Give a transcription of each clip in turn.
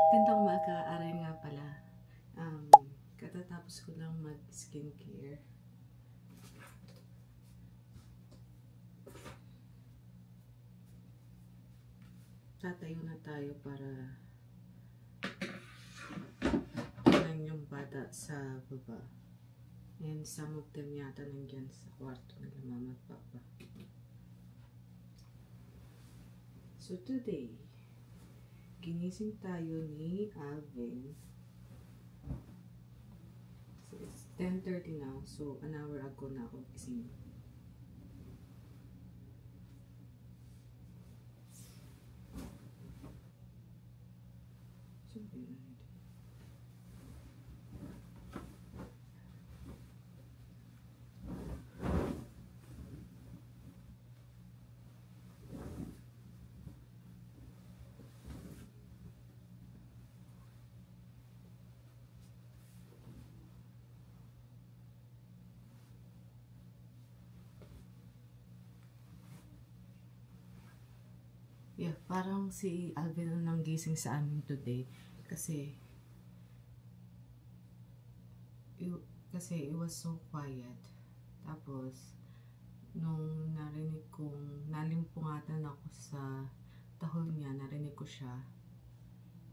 Gandang umaga, aray nga pala. Katatapos ko lang mag-skincare. Tatayo na tayo para tingnan yung bata sa baba. And some of them yata nandyan sa kwarto nila mama at papa. So today, ginising tayo ni Alvin. So it's 10:30 now, so an hour ago na ako gising. So yun. Yeah, parang si Alvin ang nanggising sa amin today kasi it was so quiet. Tapos nung narinig kong nalimpungatan ako sa tahol niya, narinig ko siya.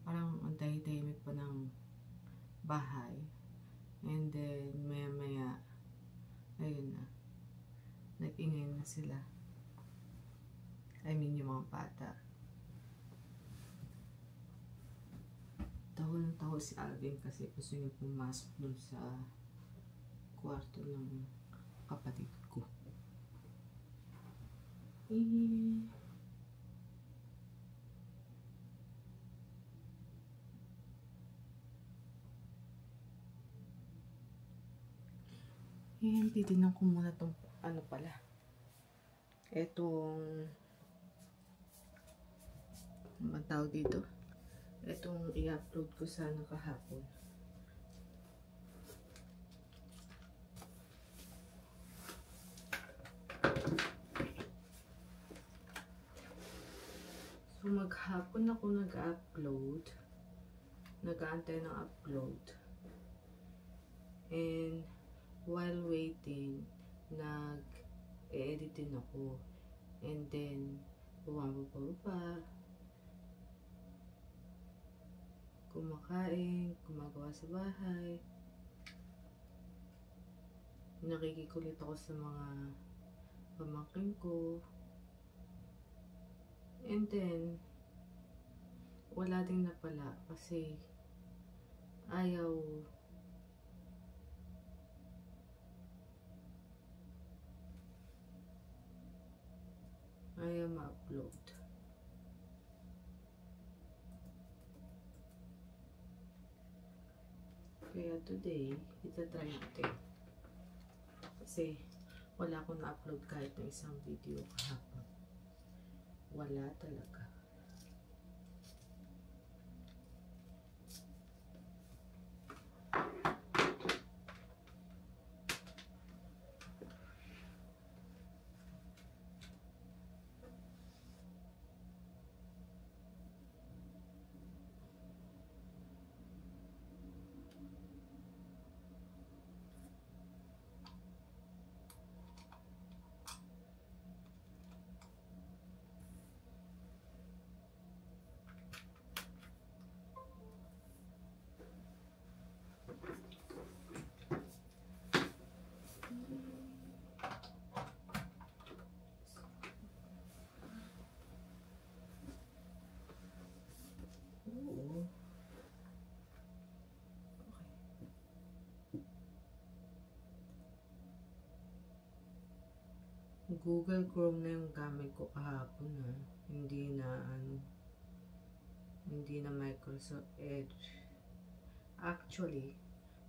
Parang ang tahimik pa ng bahay. And then maya ayun na, nag-ingay na sila. I mean yung mga bata. Tahol ng tahol si Alvin kasi gusto niya pumasok dun sa kwarto ng kapatid ko. Titignan ko muna tong ano pala. Etong ang tawag dito. Etong i-upload ko sana kahapon. So maghapon ako nag-upload. Nag-aantay ng upload. And while waiting, nag-e-edit din ako. And then bumababa, kumakain, gumagawa sa bahay. Nakikikulit ako sa mga pamangkin ko. And then wala din na pala kasi ayaw ma-upload. Kaya today, itatry natin. Kasi wala akong na-upload kahit na isang video kahapon. Wala talaga. Google Chrome na yung gamit ko kahapon hindi na Microsoft Edge. Actually,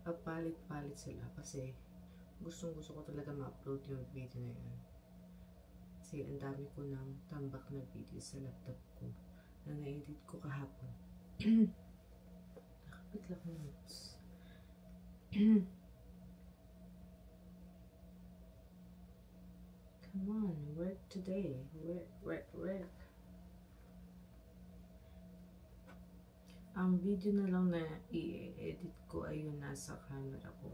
papalit-palit sila kasi gusto ko talaga ma-upload yung video na yun. Kasi ang dami ko ng tambak na video sa laptop ko na na-edit ko kahapon. Nakapit lang ng notes. Come on, work today. Work. Ang video na lang na i-edit ko ay yung nasa camera ko.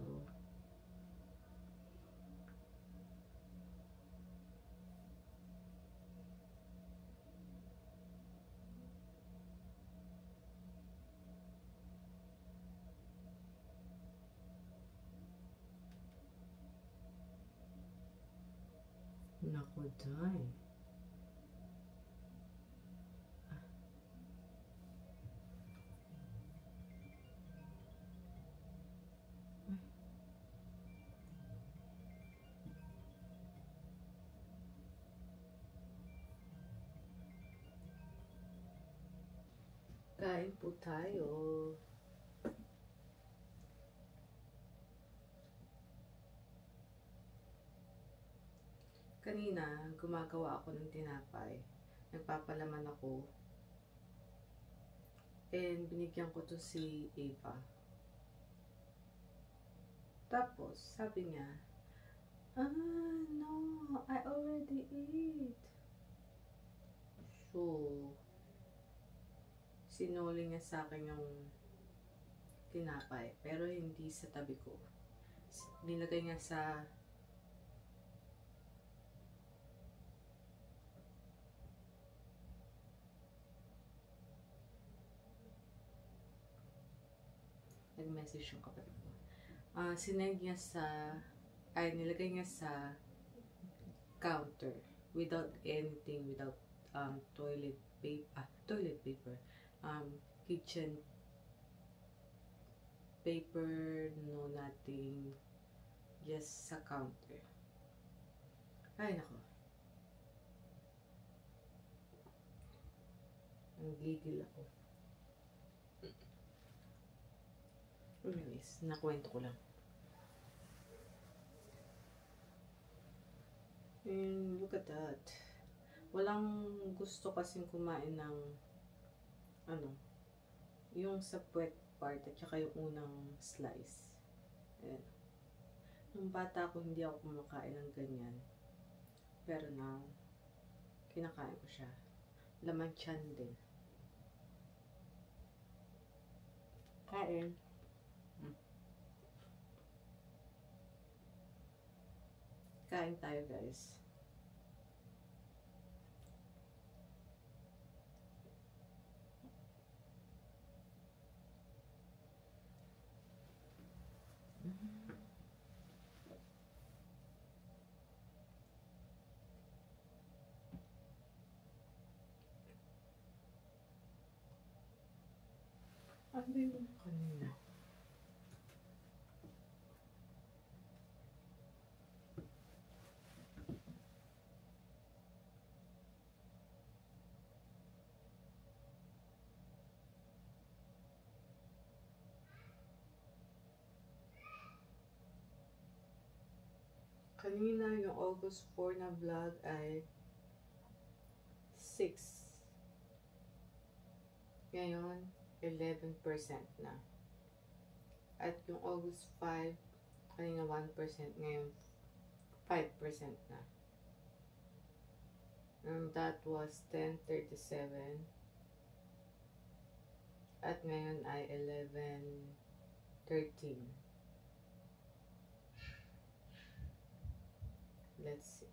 Naku, day. Kain po tayo. Kanina, gumagawa ako ng tinapay. Nagpapalaman ako. And binigyan ko to si Eva. Tapos, sabi niya, no, I already ate. So, sinuli niya sa akin yung tinapay. Pero hindi sa tabi ko. Nilagay niya sa nag-message yung kapatid ko. Sinend niya nilagay niya sa counter without anything, without toilet paper, kitchen paper, no nothing, just sa counter. Ay, nako. Ang gigil ako. Anyways, nakwento ko lang. And look at that. Walang gusto kasing kumain ng yung sa puwet part at saka yung unang slice. Ayan. Nung bata ko, hindi ako kumakain ng ganyan. Pero now, kinakain ko siya. Laman tiyan din. Kain. Kain tayo, guys. Ano ba yung kanina? Kanina yung August 4 na vlog ay 6. Ngayon, 11% na. At yung August 5, kanina 1%, ngayon 5% na. And that was 10:37. At ngayon ay 11:13. Let's see.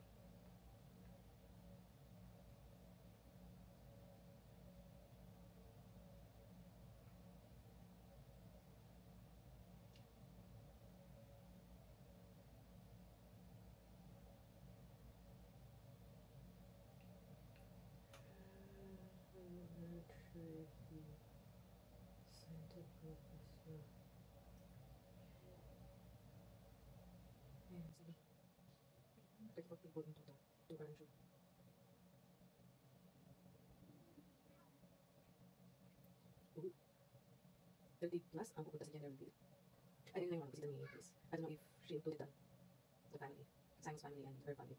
Plus ang pupunta sa gender reveal. I didn't know yung bisita ni Chris. I don't know if she included the family, Simon's family and her family.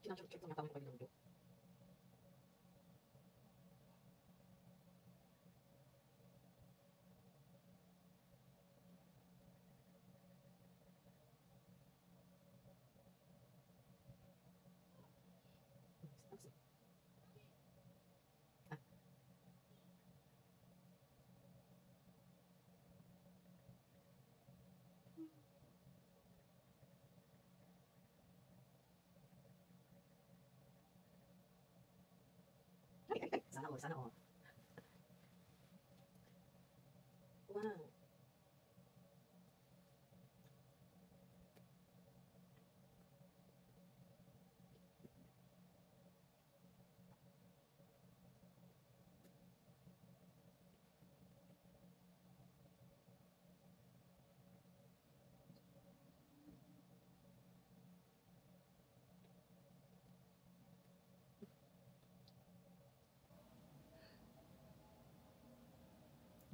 Kinang-check lang natawin ko kayo ng video. all, sana all. Wow.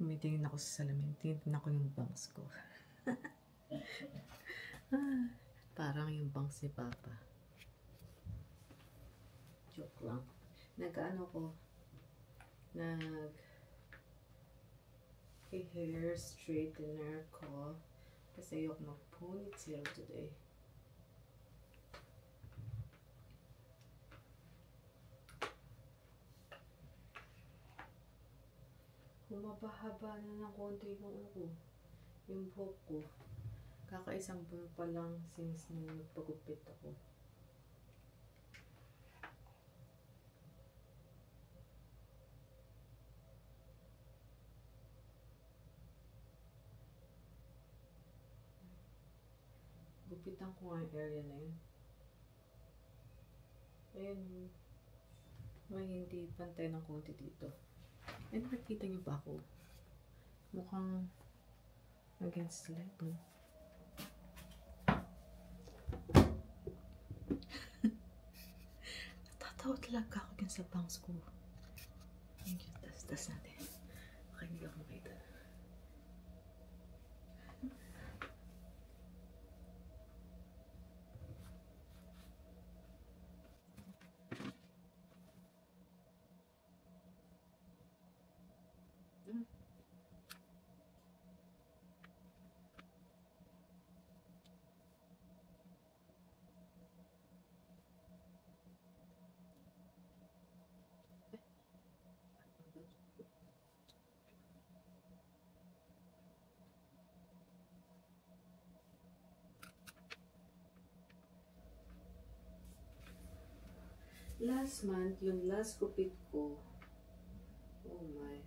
Tumitingin ako sa salamin, tingin ako yung bangs ko. Parang yung bangs ni Papa. Joke lang. Nag-ano ko, hair straightener ko kasi ayoko mag-ponytail today. Humaba-haba na ng konti yung buhok ko. Kakaisang buwan pa lang since nung nagpagupit ako. Gupitan ko nga yung area na yun. Ayun, may hindi pantay ng konti dito. And nakita niyo ba ako? Mukhang against the light, no? Natatawa talaga ako dyan sa bangs ko. Thank you. Tas natin. Okay, hindi ako makita. Last month, yung last gupit ko, oh my,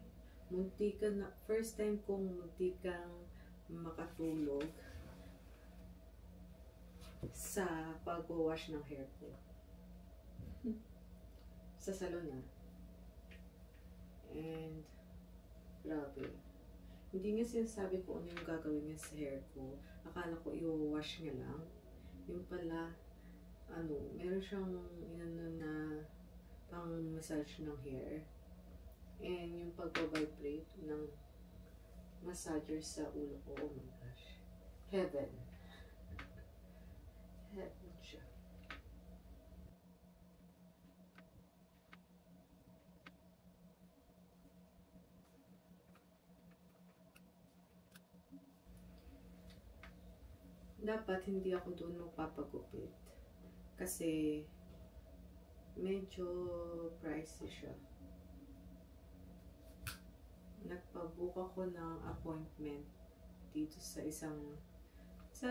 muntikan na, first time kong muntikang makatulog sa pag-wash ng hair ko. Sa salon na. And, grabe. Hindi nga sinasabi ko ano yung gagawin niya sa hair ko. Akala ko i-wash niya lang. Yung pala, meron siyang na pang-massage ng hair. And yung pag-vibrate ng massager sa ulo ko. Oh my gosh. Heaven. Heaven siya. Dapat hindi ako doon magpapagupit. Kasi medyo pricey siya. Nagpa-book ako ng appointment dito sa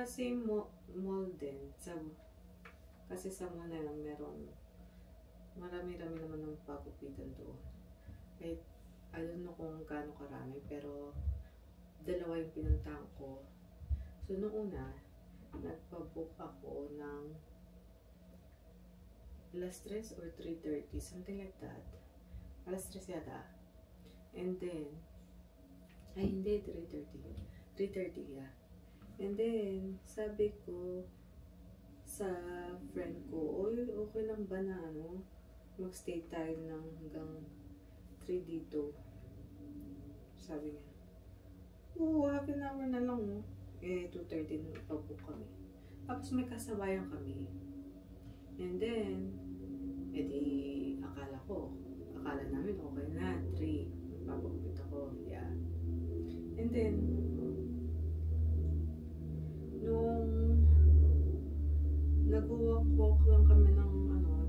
same mall din. Kasi sa mall na lang marami-rami naman ng pagupitan doon. I don't know kung gaano karami, pero dalawa yung pinuntahan ko. So, noong una, nagpa-book ako ng alas 3 or 3:30, something like that. Alas 3 yata. And then, ay hindi, 3:30. 3:30, yeah. And then, sabi ko sa friend ko, oy, okay lang ba na magstay tayo ng hanggang 3 dito? Sabi niya, oo, half an hour na lang, no? 2:30 na ipabook kami. Tapos may kasabayan kami. And then, akala namin okay na, 3. Magpapagupit ako, yeah. And then, nung nag-walk lang kami ng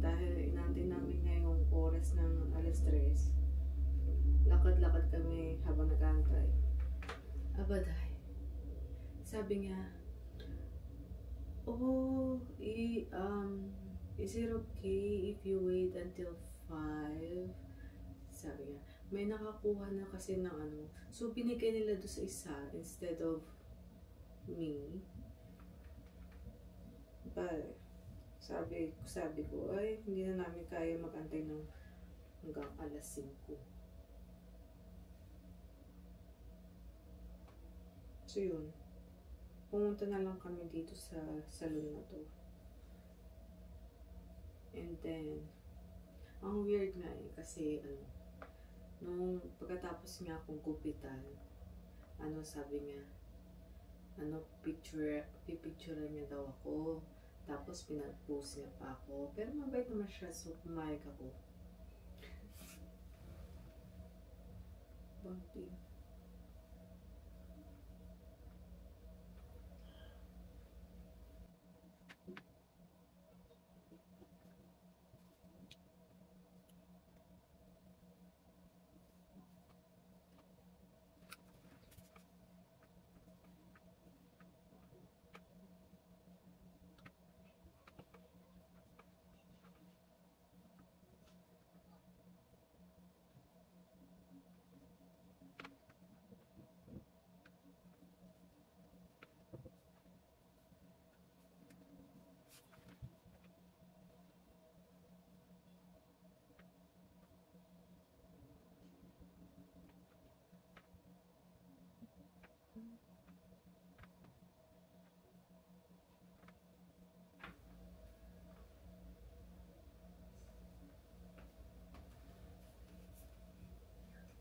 dahil inantay namin ngayong oras ng alas 3. Lakad-lakad kami habang nag-aantay. Abaday. Sabi niya, oh, is it okay if you wait until 5? sabi niya, may nakakuha na kasi ng ano. So, binigay nila doon sa isa instead of me. But, sabi ko, ay, hindi na namin kaya magantay ng hanggang alas 5. So, yun. Pumunta na lang kami dito sa salon na to. And then, ang weird nga eh, kasi nung pagkatapos nga akong gupitan, sabi niya, pipicturean niya daw ako, tapos pinag-post niya pa ako, pero mabait naman siya, so pumayag ako. Bumpy.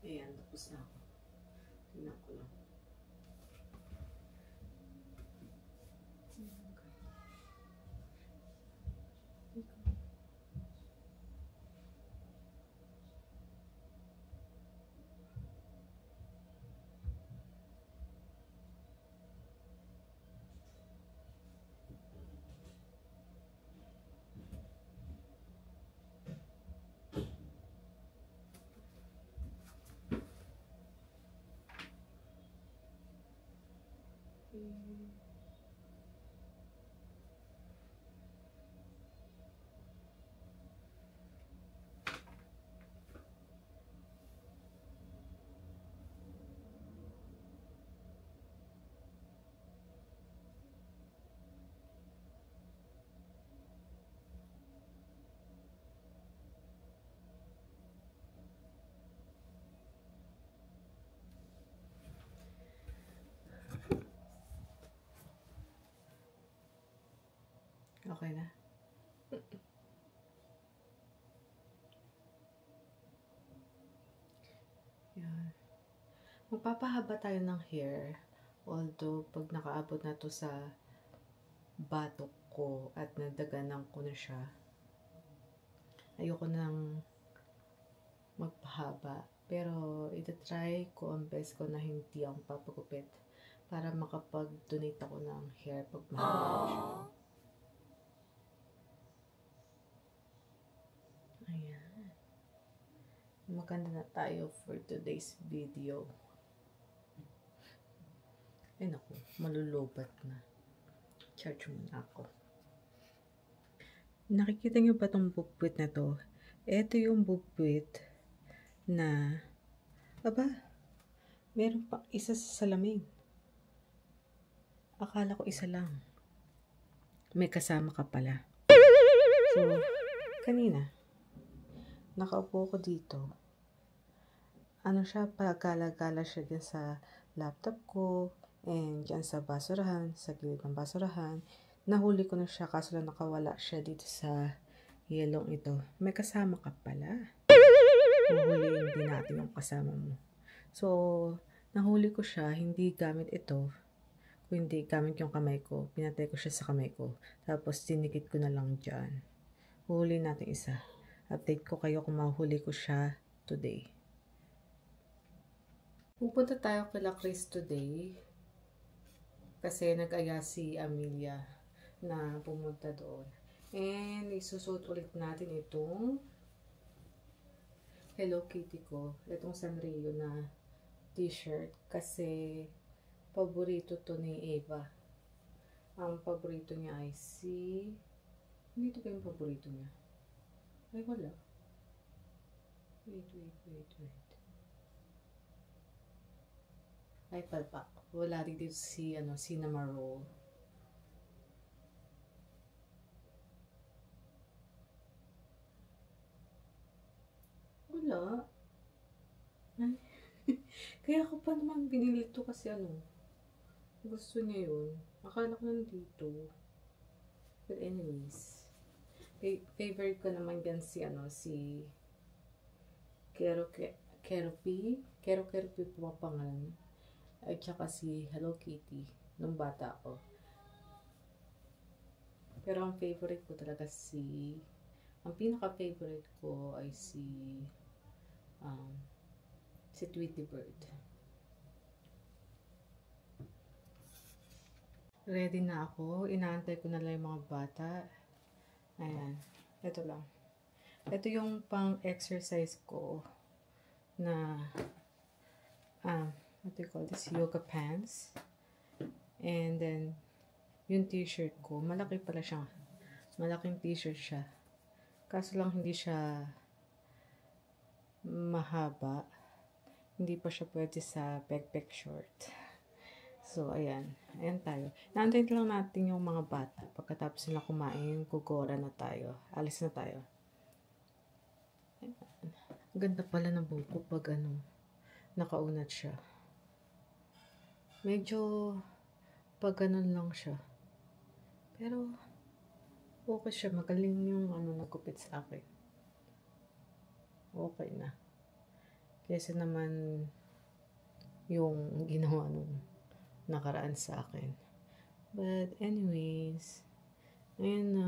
Ayan, tapos na ako. Tingnan ko lang. Okay na. Yan. Magpapahaba tayo ng hair. Although, pag nakaabot na to sa batok ko at nadaganan ko na siya, ayoko nang magpahaba. Pero, itatry ko ang best ko na hindi ako papagupit para makapag-donate ako ng hair pag mahaba na siya. Ayan. Maganda na tayo for today's video. Ay naku, malulubat na. Charge muna ako. Nakikita nyo ba itong bubwit na to? Ito yung bubwit na, meron pa isa sa salamin. Akala ko isa lang. May kasama ka pala. So, kanina, nakaupo ko dito. Pagkala-gala siya dyan sa laptop ko, and dyan sa basurahan, sa gilid ng basurahan. Nahuli ko na siya, kaso lang nakawala siya dito sa yelong ito. May kasama ka pala. Huhuliin din natin yung kasama mo. So, nahuli ko siya, hindi gamit ito. Kung hindi gamit yung kamay ko, pinatay ko siya sa kamay ko. Tapos, tinikit ko na lang dyan. Huhuli natin isa. Update ko kayo kung mahuli ko siya today. Pupunta tayo kila Chris today. Kasi nag-aya si Amelia na pumunta doon. And isusuot ulit natin itong Hello Kitty ko. Itong Sanrio na t-shirt. Kasi paborito to ni Eva. Ang paborito niya ay Hindi ito ba yung paborito niya? Ay, wala. Wait. Ay, palpak. Wala rin dito si, cinnamon roll. Wala. Ay. Kaya ako pa naman binili ito kasi gusto niya yun. Akala ko nandito. But anyways, favorite ko naman yan si Kero P po ang pangalan. At saka si Hello Kitty nung bata ko. Pero ang favorite ko talaga ang pinaka-favorite ko ay si Tweety Bird. Ready na ako. Inaantay ko na lang yung mga bata. Ayan. Ito lang. Ito yung pang-exercise ko na what do you call this? Yoga pants. And then, yung t-shirt ko, malaki pala siya. Malaking t-shirt siya. Kaso lang hindi siya mahaba. Hindi pa siya pwede sa backpack short. So, ayan. Ayan tayo. Naantayin lang natin yung mga bata. Pagkatapos nila kumain, gugora na tayo. Alis na tayo. Ayan. Ang ganda pala ng buko pag nakaunat siya. Medyo pag lang siya. Pero, okay siya. Magaling yung nagkupit sa akin. Okay na. Kesa naman yung ginawa nung nakaraan sa akin. But anyways, ayun na.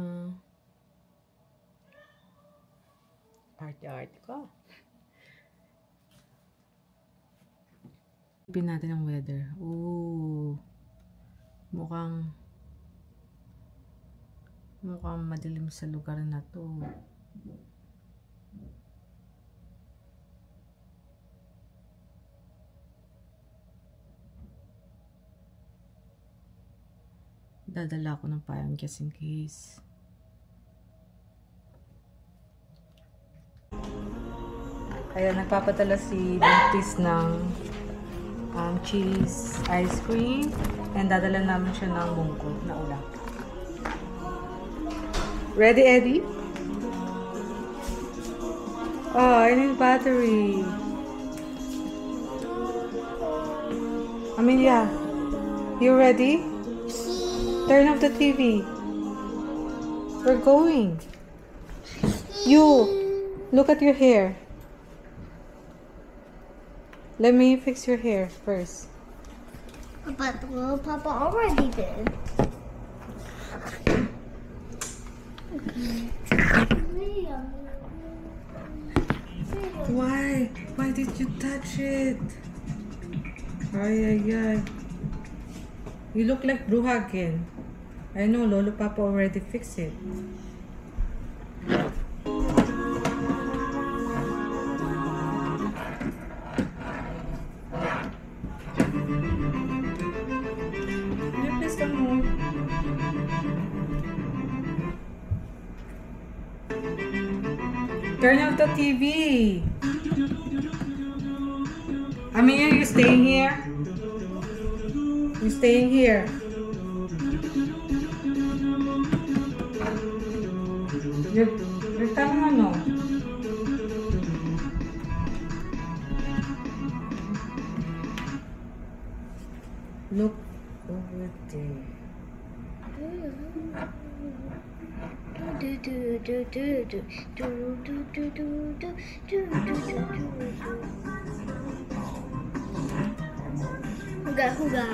Arte ko. Ipin natin ang weather. Ooh. Mukhang madilim sa lugar na to. Dadala ko ng payong just in case. Kaya nagpapadala si Buntis ng cheese ice cream and dadala namin siya ng mungko na ulam. Ready, Eddie? Oh, I need battery. Amelia, you ready? Turn off the TV. We're going. You, look at your hair. Let me fix your hair first. But Papa already did. Why? Why did you touch it? Ay. You look like Bruja again. I know, Lolo Papa already fixed it. Please don't move. Turn off the TV. Amelia, you staying here? You staying here? You're telling no. Look over there. Huga.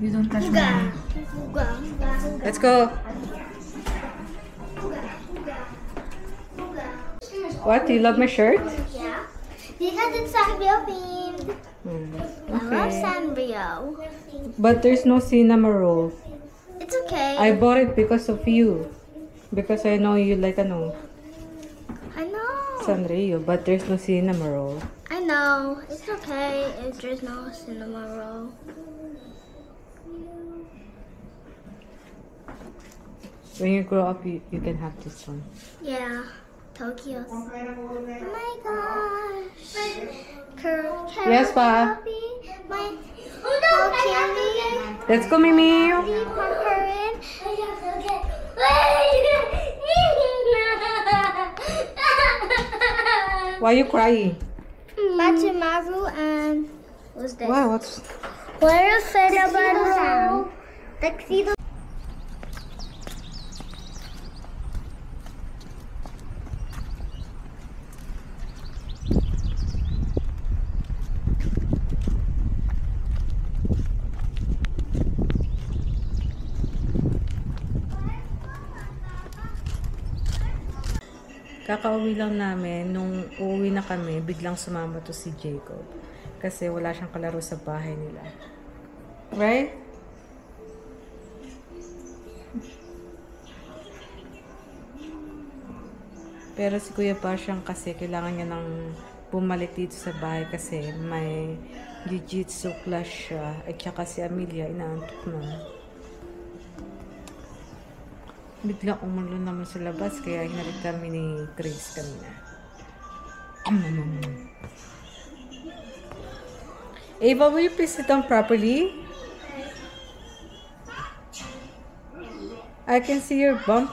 You don't touch Huga. me. Huga. Let's go. What? Do you love my shirt? Yeah. Because it's Sanrio themed. I love Okay. Sanrio. But there's no cinnamon roll. It's okay. I bought it because of you. Because I know you like I know. Sanrio, but there's no cinnamon roll. I know. It's okay if there's no cinnamon roll. When you grow up, you can have this one. Yeah. Tokyo. Oh my god. Yes, Pa. My how can we Let's go, Mimi. pump her in? Why are you crying? Matumaru and what's this? Wow, what's... Where is Fedabaru? Tuxedo. Kakauwi lang namin. Nung uuwi na kami, biglang sumama to si Jacob. Kasi wala siyang kalaro sa bahay nila. Right? Pero si Kuya Basyang kasi kailangan niya ng bumalik dito sa bahay kasi may jiu-jitsu class siya. At saka si Amelia, inaantok na. Biglang umulo naman sa labas kaya hinalit kami ni Grace kanina. Ava, will you please sit down properly? I can see your bum.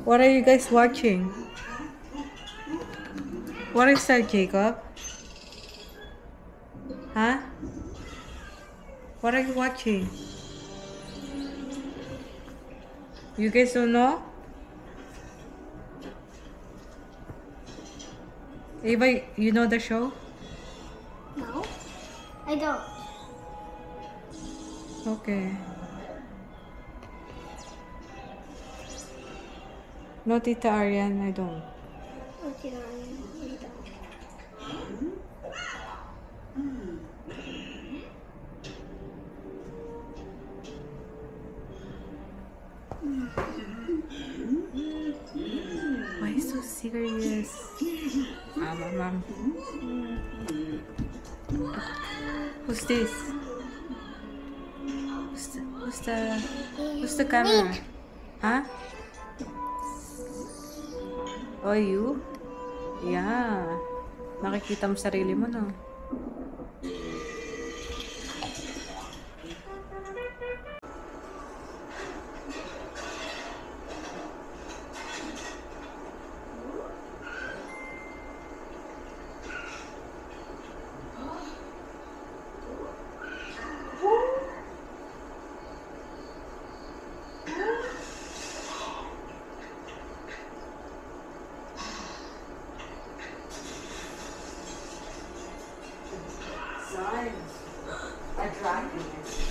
What are you guys watching? What is that, Jacob? Huh? What are you watching? You guys don't know? Ava, you know the show? No, I don't. Okay. No, Tita Arian, I don't. Okay, I don't. Why so serious? Mom. Who's this? Who's the camera? Huh? Oh, you? Yeah. Nakikita mo sarili mo, no? A dragon.